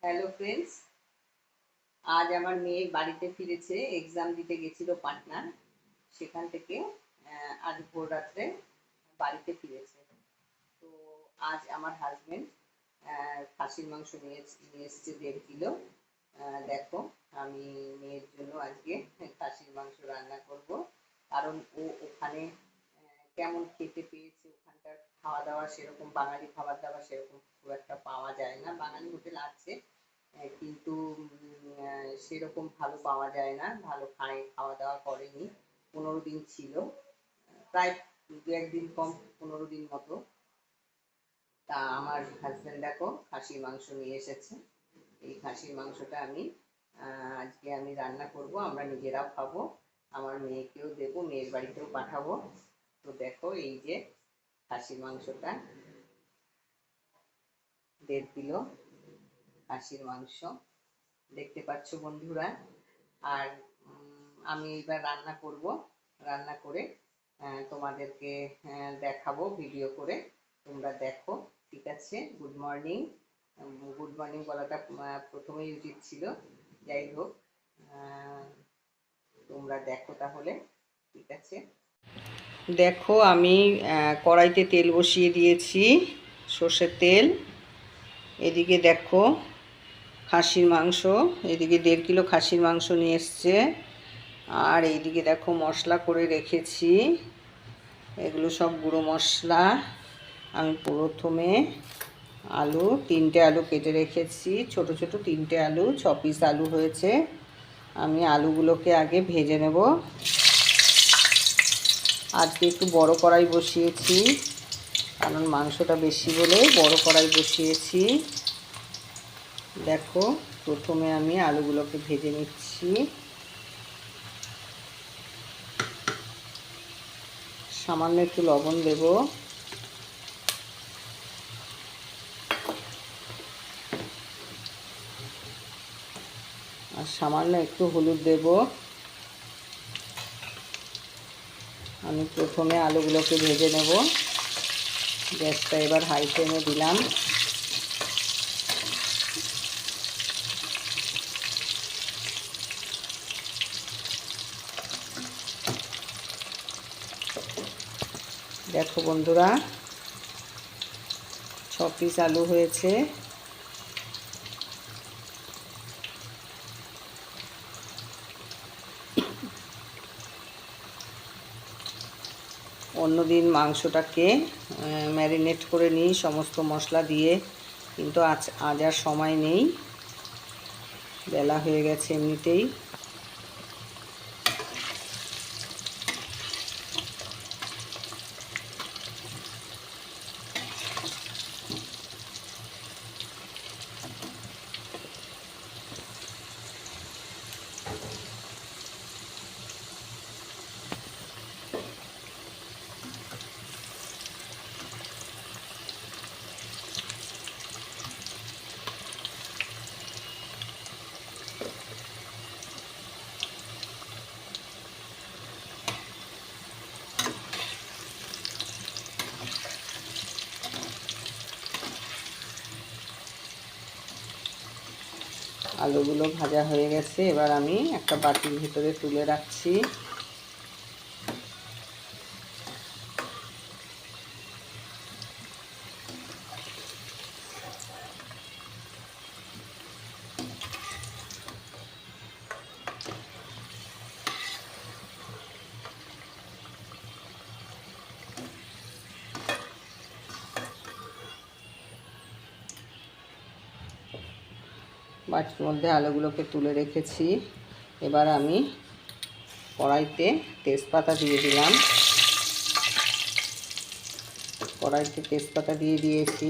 Hello friends, আজ আমার মেয়ে বাড়িতে ফিরেছে। এক্সাম দিতে গেছিল পাটনা, সেখান থেকে আজ ভোর রাত্রে বাড়িতে ফিরেছে। তো আজ আমার হাজবেন্ড খাসির মাংস নিয়ে এসছে 1.5 কিলো। দেখো, আমি মেয়ের জন্য আজকে খাসির মাংস রান্না করব, কারণ ও ওখানে কেমন খেতে পেয়েছে। ওখানকার খাওয়া দাওয়া সেরকম, বাঙালি খাবার দাবার সেরকম খুব একটা পাওয়া যায় না। বাঙালি হোটেল আছে, কিন্তু সেরকম ভালো পাওয়া যায় না। ভালো খাওয়া দাওয়া করেনি। 15 দিন ছিল, প্রায় 2-1 দিন কম, 15 দিন মতো। তা আমার হাজব্যান্ড দেখো খাসির মাংস নিয়ে এসেছে। এই খাসির মাংসটা আজকে আমি রান্না করব, আমরা নিজেরাও খাবো, আমার মেয়েকেও দেবো, মেয়ের বাড়িতেও পাঠাবো। তো দেখো, এই যে খাসির মাংসটা, 1.5 কিলো খাসির মাংস দেখতে পাচ্ছ বন্ধুরা। আর আমি এবার রান্না করব, রান্না করে তোমাদেরকে দেখাবো ভিডিও করে, তোমরা দেখো। ঠিক আছে? Good morning. গুড মর্নিং বলাটা প্রথমেই উচিত ছিল, যাই হোক। তোমরা দেখো তাহলে। ঠিক আছে, দেখো আমি কড়াইতে তেল বসিয়ে দিয়েছি, সর্ষের তেল। এদিকে দেখো খাসির মাংস, এদিকে 1.5 কিলো খাসির মাংস নিয়ে এসছে। আর এইদিকে দেখো মশলা করে রেখেছি, এগুলো সব গুঁড়ো মশলা। আমি প্রথমে আলু, 3টে আলু কেটে রেখেছি, ছোট ছোট 3টে আলু, 6 পিস আলু হয়েছে। আমি আলুগুলোকে আগে ভেজে নেব। আজকে একটু বড় কড়াই বসিয়েছি, কারণ মাংসটা বেশি বলে বড় কড়াই বসিয়েছি। দেখো, প্রথমে আমি আলুগুলোকে ভেজে নিচ্ছি। সামান্য একটু লবণ দেব, আর সামান্য একটু হলুদ দেব। আমি প্রথমে আলুগুলোকে ভেজে নেব। গ্যাসটা এবার হাই ফ্লেমে দিলাম। দেখো বন্ধুরা, 6 পিস আলু হয়েছে। অন্যদিন মাংসটাকে ম্যারিনেট করে নিই সমস্ত মশলা দিয়ে, কিন্তু আজ আর সময় নেই, বেলা হয়ে গেছে এমনিতেই। আলুগুলো ভাজা হয়ে গেছে, এবার আমি একটা বাটির ভিতরে তুলে রাখছি। বাটির মধ্যে আলুগুলোকে তুলে রেখেছি। এবার আমি কড়াইতে তেজপাতা দিয়ে দিলাম। কড়াইতে তেজপাতা দিয়ে দিয়েছি।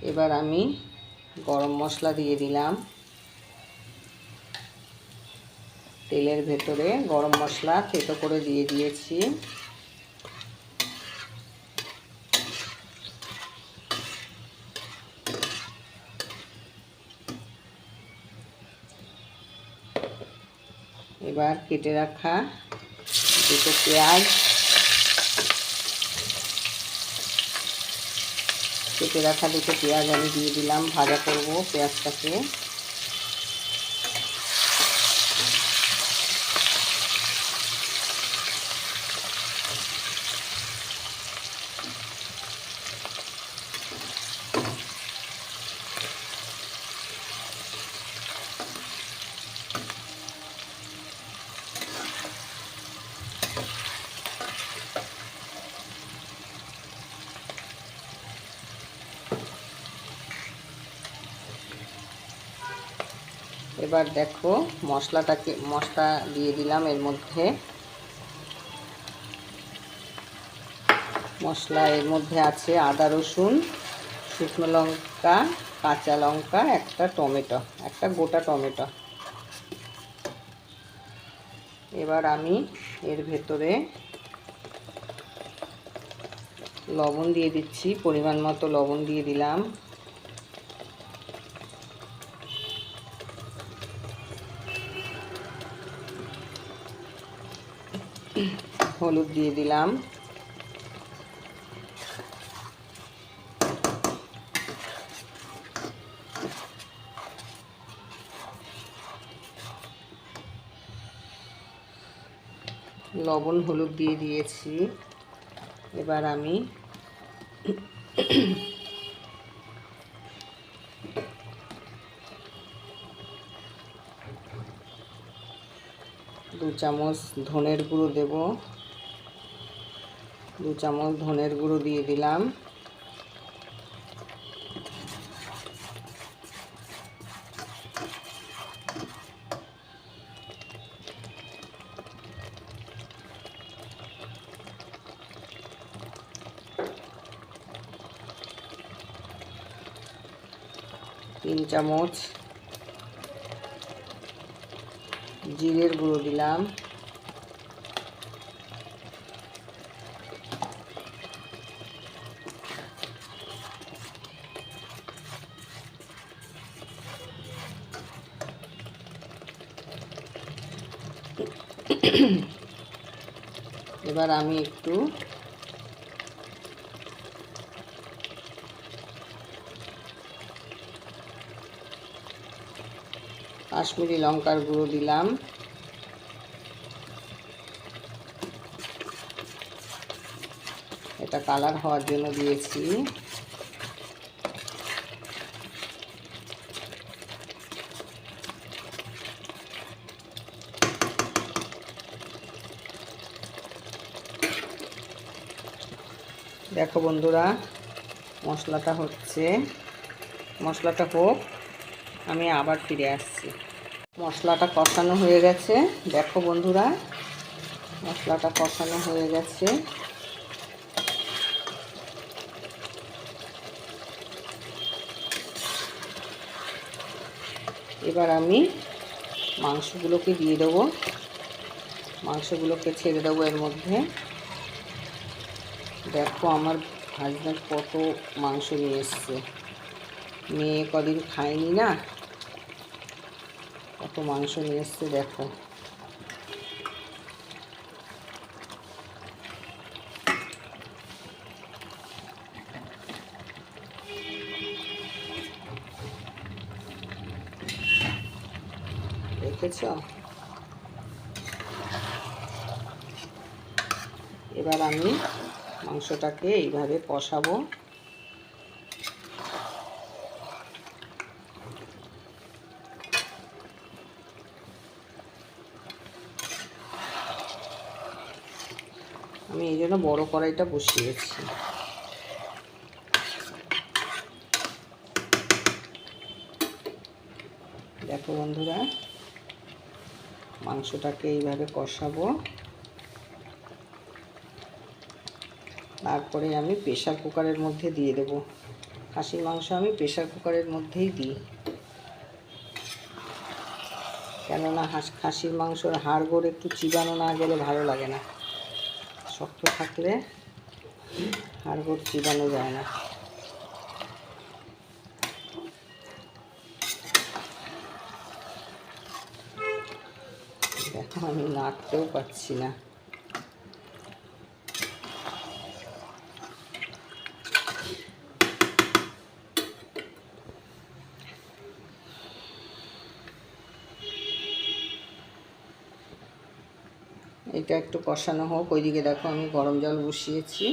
এবার আমি গরম মশলা দিয়ে দিলাম। তেলের ভেতরে গরম মশলা থেতো করে দিয়ে দিয়েছি। এবার কেটে রাখা দুটো পেঁয়াজ কেটে রাখা দুটো পেঁয়াজ আমি দিয়ে দিলাম, ভাজা করব পেঁয়াজটাকে। এবার দেখো মশলা দিয়ে দিলাম এর মধ্যে। মশলা এর মধ্যে আছে আদা রসুন, শুকনো লঙ্কা, কাঁচা লঙ্কা, একটা টমেটো, একটা গোটা টমেটো। এবার আমি এর ভেতরে লবণ দিয়ে দিচ্ছি, পরিমাণ মতো লবণ দিয়ে দিলাম। হলুদ দিয়ে দিলাম। লবণ হলুদ দিয়ে দিয়েছি। এবার আমি দু চামচ ধনের গুঁড়ো দেব। 2 চামচ ধনের গুঁড়ো দিয়ে দিলাম। তিন চামচ জিরের গুঁড়ো দিলাম। এবার আমি একটু কাশ্মীরি লঙ্কার গুঁড়ো দিলাম। এটা কালার হওয়ার জন্য দিয়েছি। দেখো বন্ধুরা, মশলাটা হচ্ছে, মশলাটা হোক, আমি আবার ফিরে আসছি। মশলাটা কষানো হয়ে গেছে। দেখো বন্ধুরা, মশলাটা কষানো হয়ে গেছে। এবার আমি মাংসগুলোকে দিয়ে দেবো, মাংসগুলোকে ছেড়ে দেবো এর মধ্যে। দেখো আমার হাজব্যান্ড কত মাংস নিয়ে এসছে, মেয়ে কদিন খায়নি না, কত মাংস নিয়ে এসছে দেখো। দেখেছ? এবার আমি মাংসটাকে এইভাবে কষাবো। আমি এই জন্য বড় কড়াইটা বসিয়েছি। দেখো বন্ধুরা, মাংসটাকে এইভাবে কষাবো। তারপরে আমি প্রেসার কুকারের মধ্যে দিয়ে দেবো। খাসির মাংস আমি প্রেসার কুকারের মধ্যেই দিই, কেননা খাসির মাংসর হাড় গোড় একটু চিবানো না গেলে ভালো লাগে না, শক্ত থাকলে হাড় গোড় চিবানো যায় না। দেখো আমি নাড়তেও পারছি না। এটা একটু কষানো হোক। ওইদিকে দেখো আমি গরম জল বসিয়েছি।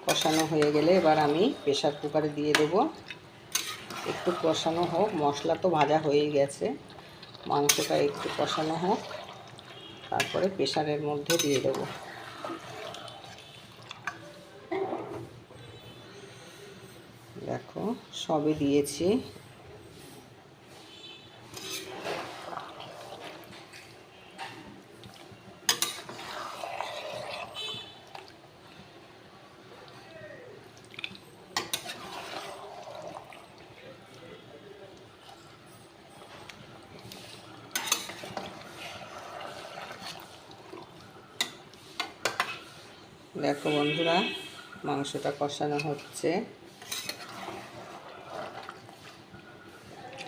কষানো হয়ে গেলে এবার আমি প্রেসার কুকারে দিয়ে দেবো। একটু কষানো হোক, মশলা তো ভাজা হয়েই গেছে, মাংসটা একটু কষানো হোক, তারপরে প্রেসারের মধ্যে দিয়ে দেবো। দেখো সবে দিয়েছি। দেখো বন্ধুরা, মাংসটা কষানো হচ্ছে।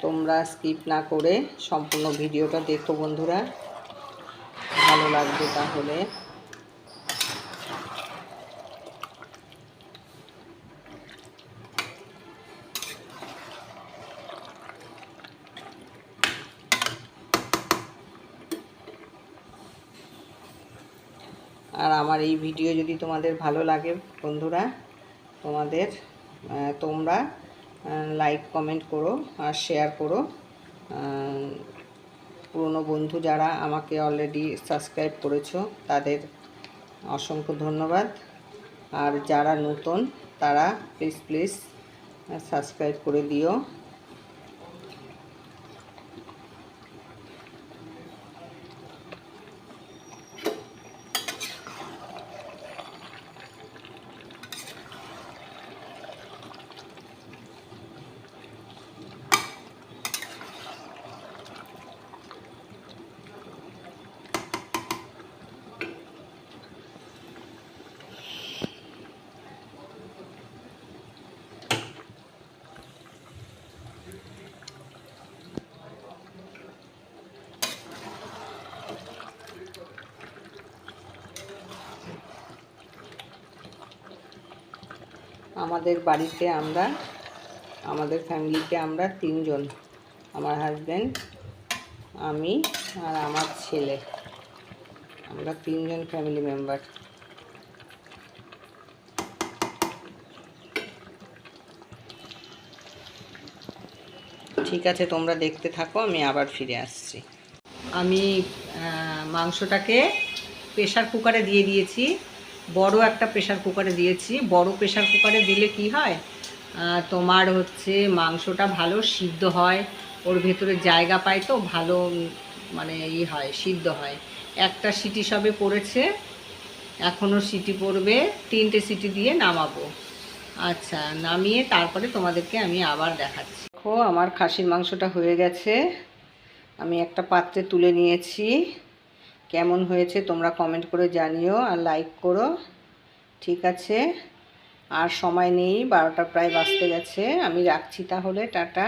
তোমরা স্কিপ না করে সম্পূর্ণ ভিডিওটা দেখো বন্ধুরা, ভালো লাগবে তাহলে। আর আমার এই ভিডিও যদি তোমাদের ভালো লাগে বন্ধুরা, তোমরা লাইক কমেন্ট করো আর শেয়ার করো। পুরনো বন্ধু যারা আমাকে অলরেডি সাবস্ক্রাইব করেছো তাদের অসংখ্য ধন্যবাদ। আর যারা নতুন তারা প্লিজ সাবস্ক্রাইব করে দিও। আমাদের বাড়িতে আমাদের ফ্যামিলিতে আমরা 3 জন, আমার হাজব্যান্ড, আমি আর আমার ছেলে, আমরা 3 জন ফ্যামিলি মেম্বার। ঠিক আছে, তোমরা দেখতে থাকো, আমি আবার ফিরে আসছি। আমি মাংসটাকে প্রেসার কুকারে দিয়ে দিয়েছি। বড় একটা প্রেসার কুকারে দিয়েছি। বড় প্রেসার কুকারে দিলে কি হয়, তোমার হচ্ছে মাংসটা ভালো সিদ্ধ হয়, ওর ভেতরে জায়গা পায়, তো ভালো মানে হয়, সিদ্ধ হয়। একটা সিটি সবে পড়েছে, এখনও সিটি পড়বে, 3টে সিটি দিয়ে নামাবো। আচ্ছা, নামিয়ে তারপরে তোমাদেরকে আমি আবার দেখাচ্ছি। দেখো আমার খাসির মাংসটা হয়ে গেছে, আমি একটা পাত্রে তুলে নিয়েছি। কেমন হয়েছে তোমরা কমেন্ট করে জানিও আর লাইক করো। ঠিক আছে, আর সময় নেই, 12টা প্রায় বাজতে গেছে, আমি রাখছি তাহলে, টাটা।